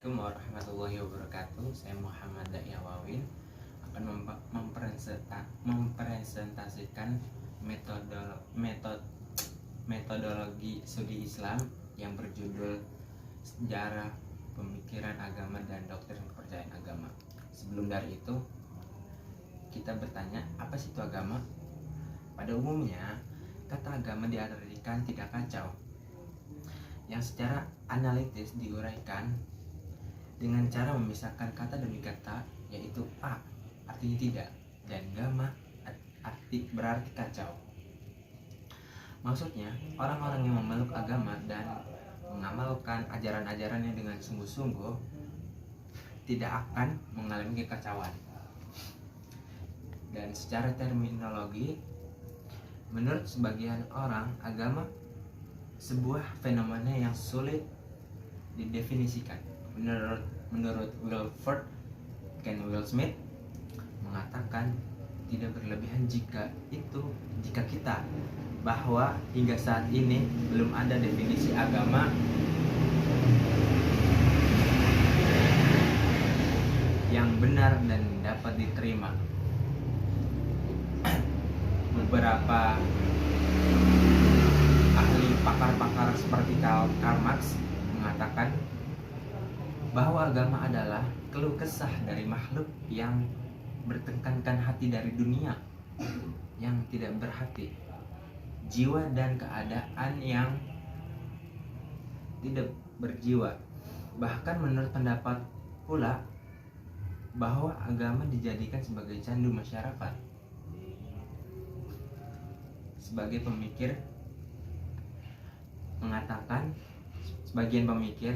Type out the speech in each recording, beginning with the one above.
Assalamualaikum warahmatullahi wabarakatuh. Saya Muhammad Daiyawawin akan mempresentasikan metodologi studi Islam yang berjudul Sejarah Pemikiran Agama dan Doktrin Kepercayaan Agama. Sebelum dari itu, kita bertanya, apa sih itu agama? Pada umumnya, kata agama diartikan tidak kacau, yang secara analitis diuraikan dengan cara memisahkan kata demi kata, yaitu A artinya tidak dan gama berarti kacau. Maksudnya, orang-orang yang memeluk agama dan mengamalkan ajaran-ajarannya dengan sungguh-sungguh tidak akan mengalami kekacauan. Dan secara terminologi, menurut sebagian orang, agama sebuah fenomena yang sulit didefinisikan. Menurut Will Smith mengatakan tidak berlebihan jika kita bahwa hingga saat ini belum ada definisi agama yang benar dan dapat diterima. Beberapa ahli pakar seperti Karl Marx mengatakan bahwa agama adalah keluh kesah dari makhluk yang bertekankan hati dari dunia yang tidak berhati, jiwa dan keadaan yang tidak berjiwa. Bahkan menurut pendapat pula bahwa agama dijadikan sebagai candu masyarakat. Sebagian pemikir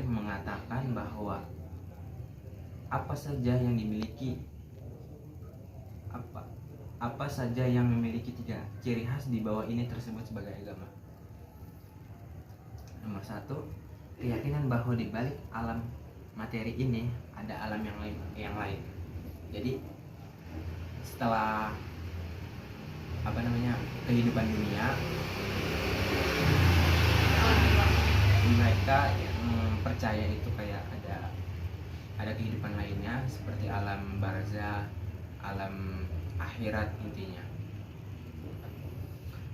mengatakan bahwa apa saja yang memiliki tiga ciri khas di bawah ini tersebut sebagai agama. Nomor 1, keyakinan bahwa di balik alam materi ini ada alam yang lain. Jadi setelah kehidupan dunia, mereka percaya itu kayak ada kehidupan lainnya seperti alam barzah, alam akhirat intinya.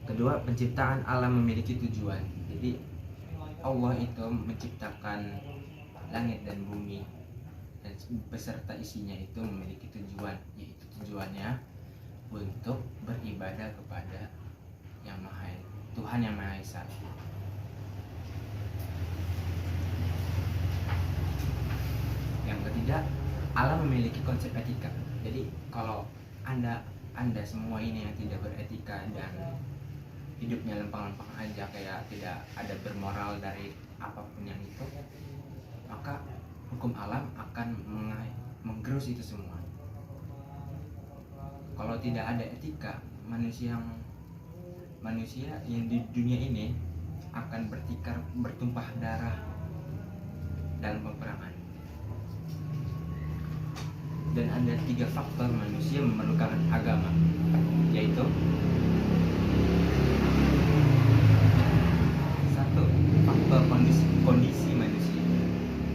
Kedua, penciptaan alam memiliki tujuan. Jadi Allah itu menciptakan langit dan bumi dan beserta isinya itu memiliki tujuan, yaitu tujuannya untuk beribadah kepada Tuhan yang Maha Esa. Yang ketiga, alam memiliki konsep etika. Jadi kalau anda semua ini yang tidak beretika dan hidupnya lempeng-lempeng aja, kayak tidak ada bermoral dari apapun yang itu, maka hukum alam akan menggerus itu semua. Kalau tidak ada etika, manusia yang di dunia ini akan bertumpah darah dalam peperangan. Dan ada 3 faktor manusia memerlukan agama, yaitu 1. Faktor kondisi manusia.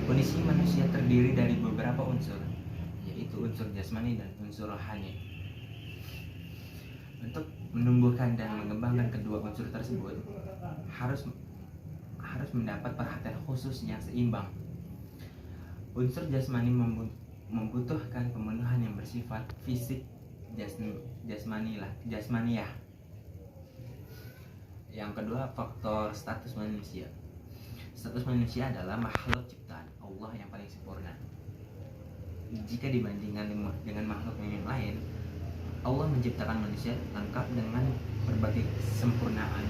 Kondisi manusia terdiri dari beberapa unsur, yaitu unsur jasmani dan unsur rohani. Untuk menumbuhkan dan mengembangkan kedua unsur tersebut harus mendapat perhatian khusus yang seimbang. Unsur jasmani membutuhkan pemenuhan yang bersifat fisik jasmaniyah. Yang kedua, faktor status manusia. Status manusia adalah makhluk ciptaan Allah yang paling sempurna. Jika dibandingkan dengan makhluk yang lain, Allah menciptakan manusia lengkap dengan berbagai kesempurnaan,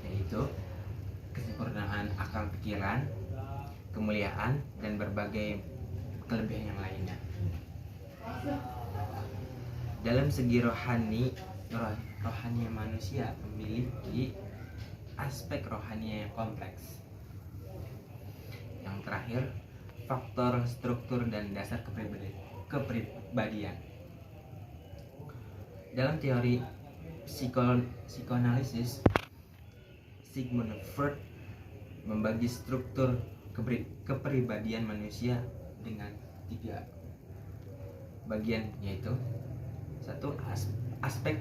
yaitu kesempurnaan akal pikiran, kemuliaan, dan berbagai kelebihan yang lainnya. Dalam segi rohani manusia memiliki aspek rohani yang kompleks. Yang terakhir, faktor struktur dan dasar kepribadian. Dalam teori psikoanalisis, Sigmund Freud membagi struktur kepribadian manusia dengan 3 bagian, yaitu satu aspek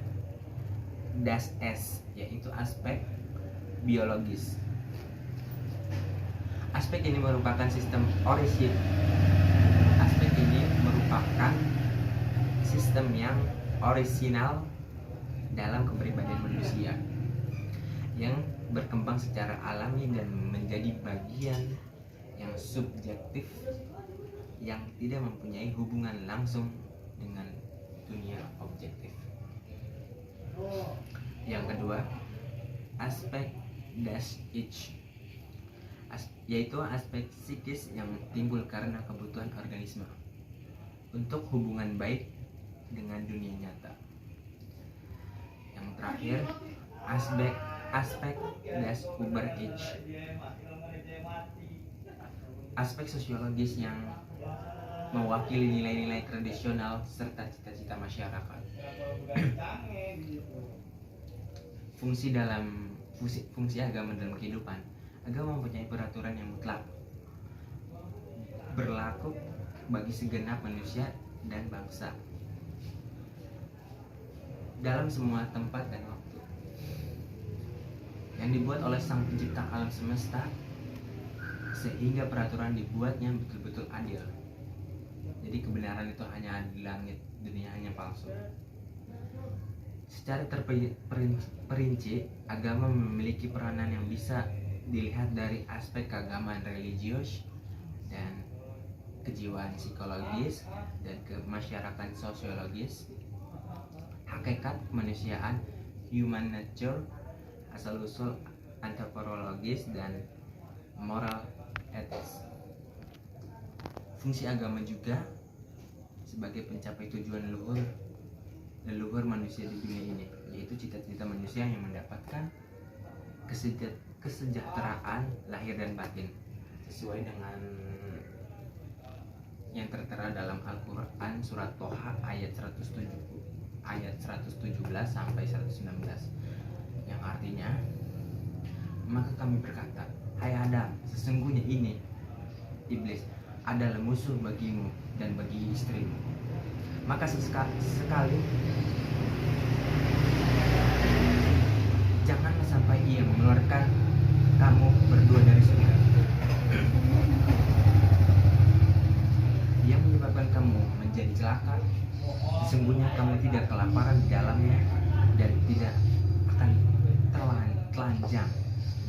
das S, yaitu aspek biologis. Aspek ini merupakan sistem yang orisinal dalam kepribadian manusia yang berkembang secara alami dan menjadi bagian yang subjektif yang tidak mempunyai hubungan langsung dengan dunia objektif. Yang kedua, aspek das Ich, yaitu aspek psikis yang timbul karena kebutuhan organisme untuk hubungan baik dengan dunia nyata. Yang terakhir, aspek das Über-Ich, aspek sosiologis yang mewakili nilai-nilai tradisional serta cita-cita masyarakat. Fungsi agama dalam kehidupan. Agama mempunyai peraturan yang mutlak, berlaku bagi segenap manusia dan bangsa dalam semua tempat dan waktu, yang dibuat oleh Sang Pencipta alam semesta, sehingga peraturan dibuatnya betul-betul adil. Jadi kebenaran itu hanya di langit, dunia hanya palsu. Secara terperinci, agama memiliki peranan yang bisa dilihat dari aspek keagamaan religius dan kejiwaan psikologis dan kemasyarakatan sosiologis, hakikat kemanusiaan human nature, asal-usul antropologis, dan moral etis. Fungsi agama juga sebagai pencapai tujuan leluhur manusia di dunia ini, yaitu cita-cita manusia yang mendapatkan kesejahteraan lahir dan batin sesuai dengan yang tertera dalam Al-Quran surat Toha ayat 117 sampai 119, yang artinya, maka kami berkata, hai Adam, sesungguhnya ini iblis adalah musuh bagimu dan bagi istrimu, maka sekali janganlah sampai ia mengeluarkan kamu berdua dari surga. Dia menyebabkan kamu menjadi celaka. Sesungguhnya kamu tidak kelaparan di dalamnya dan tidak akan telanjang,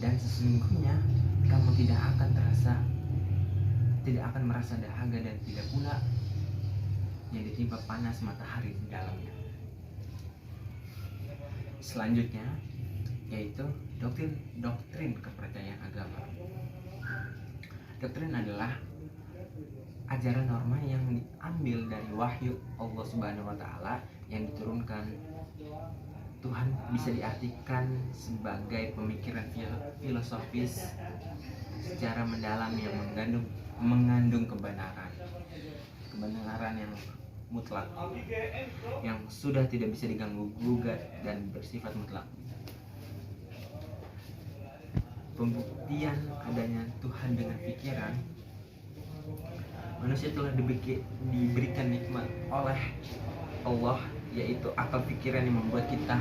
dan sesungguhnya kamu tidak akan merasa dahaga dan tidak pula yang ditimpa panas matahari di dalamnya. Selanjutnya yaitu doktrin kepercayaan agama. Doktrin adalah ajaran norma yang diambil dari wahyu Allah Subhanahu wa taala yang diturunkan Tuhan, bisa diartikan sebagai pemikiran filosofis secara mendalam yang mengandung kebenaran yang mutlak, yang sudah tidak bisa diganggu gugat dan bersifat mutlak. Pembuktian adanya Tuhan dengan pikiran, manusia telah diberikan nikmat oleh Allah, yaitu akal pikiran yang membuat kita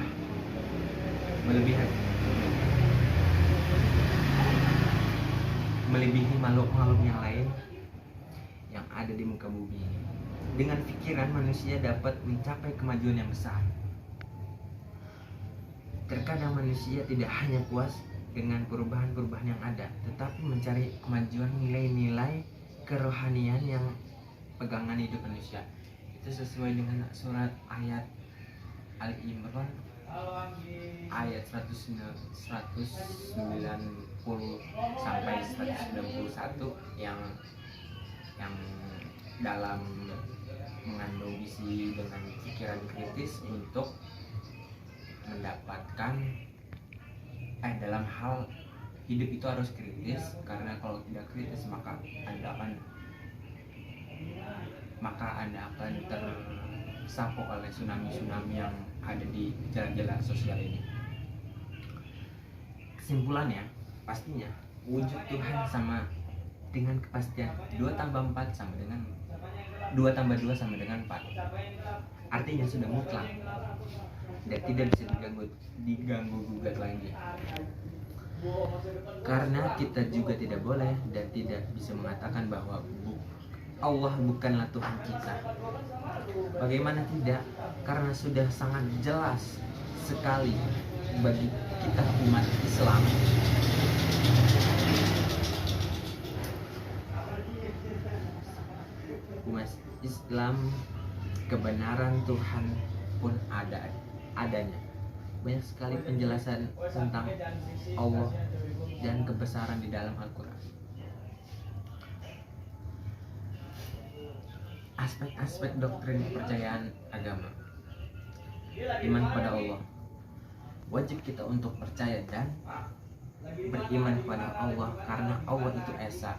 melebihi makhluk-makhluk yang lain yang ada di muka bumi ini. Dengan pikiran, manusia dapat mencapai kemajuan yang besar. Terkadang manusia tidak hanya puas dengan perubahan-perubahan yang ada, tetapi mencari kemajuan nilai-nilai kerohanian yang pegangan hidup manusia. Itu sesuai dengan surat ayat Al-Imran ayat 190 sampai 191 yang dalam mengandung visi dengan pikiran kritis untuk mendapatkan dalam hal hidup itu harus kritis, karena kalau tidak kritis maka Anda akan tersapu oleh tsunami yang ada di jalan-jalan sosial ini. Kesimpulannya, pastinya wujud Tuhan sama dengan kepastian 2 tambah 4 sama dengan 2 tambah 2 sama dengan 4. Artinya sudah mutlak dan tidak bisa diganggu gugat lagi. Karena kita juga tidak boleh dan tidak bisa mengatakan bahwa Allah bukanlah Tuhan kita. Bagaimana tidak? Karena sudah sangat jelas sekali bagi kita umat Islam kebenaran Tuhan pun adanya. Banyak sekali penjelasan tentang Allah dan kebesaran di dalam Al-Quran. Aspek-aspek doktrin kepercayaan agama. Iman kepada Allah. Wajib kita untuk percaya dan beriman kepada Allah karena Allah itu Esa.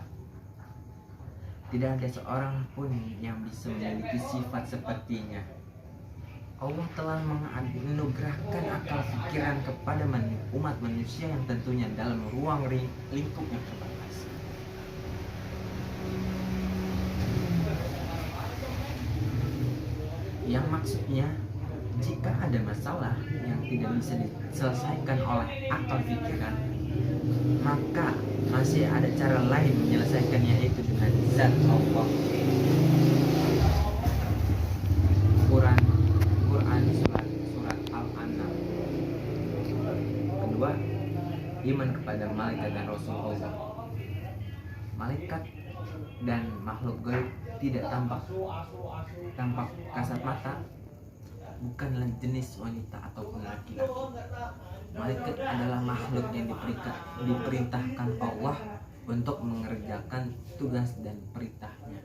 Tidak ada seorang pun yang bisa memiliki sifat sepertinya. Allah telah menganugerahkan akal pikiran kepada umat manusia yang tentunya dalam ruang lingkup yang terbatas. Yang maksudnya, jika ada masalah yang tidak bisa diselesaikan oleh akal pikiran, maka masih ada cara lain menyelesaikannya, yaitu dengan zat Allah. Quran surat Al-An'am. Kedua, iman kepada malaikat dan rasul Allah. Malaikat dan makhluk gaib tidak tampak kasat mata, bukanlah jenis wanita ataupun laki-laki. Malaikat adalah makhluk yang diperintahkan Allah untuk mengerjakan tugas dan perintahnya.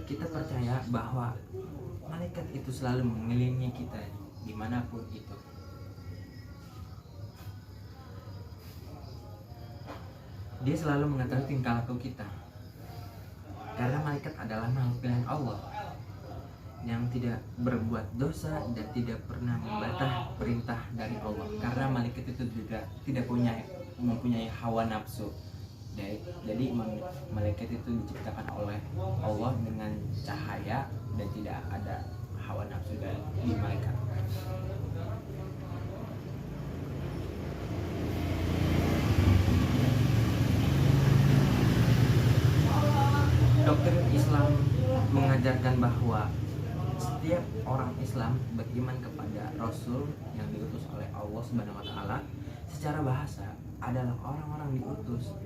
Kita percaya bahwa malaikat itu selalu mengelilingi kita dimanapun itu. Dia selalu mengetahui tingkah laku kita. Karena malaikat adalah makhluk pilihan Allah yang tidak berbuat dosa dan tidak pernah membantah perintah dari Allah. Karena malaikat itu juga tidak mempunyai hawa nafsu. Jadi malaikat itu diciptakan oleh Allah dengan cahaya dan tidak ada hawa nafsu di malaikat. Doktrin Islam mengajarkan bahwa setiap orang Islam beriman kepada Rasul yang diutus oleh Allah Subhanahu wa Ta'ala. Secara bahasa adalah orang-orang diutus.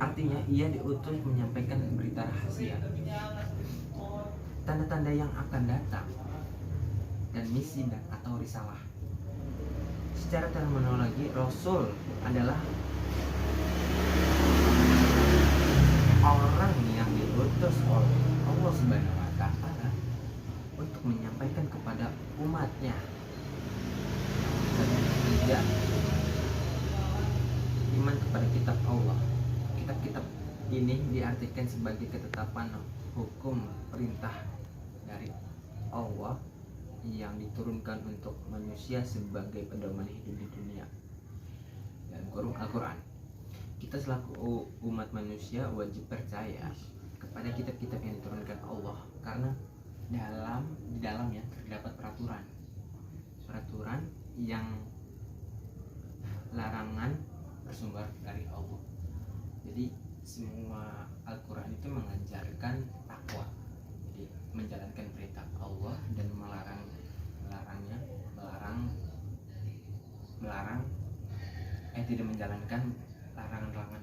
Artinya ia diutus menyampaikan berita rahasia, tanda-tanda yang akan datang, dan misi dan atau risalah. Secara terminologi, Rasul adalah orang yang diutus oleh Allah Subhanahu wa Ta'ala untuk menyampaikan kepada umatnya. Dan ketiga, iman kepada kitab Allah. Kitab-kitab ini diartikan sebagai ketetapan hukum perintah dari Allah yang diturunkan untuk manusia sebagai pedoman hidup di dunia. Dalam kurung Al-Quran, kita selaku umat manusia wajib percaya kepada kitab-kitab yang diturunkan Allah, karena di dalamnya terdapat peraturan yang larangan bersumber dari Allah. Jadi semua Al-Quran itu mengajarkan takwa, jadi menjalankan perintah Allah dan tidak menjalankan larangan-larangan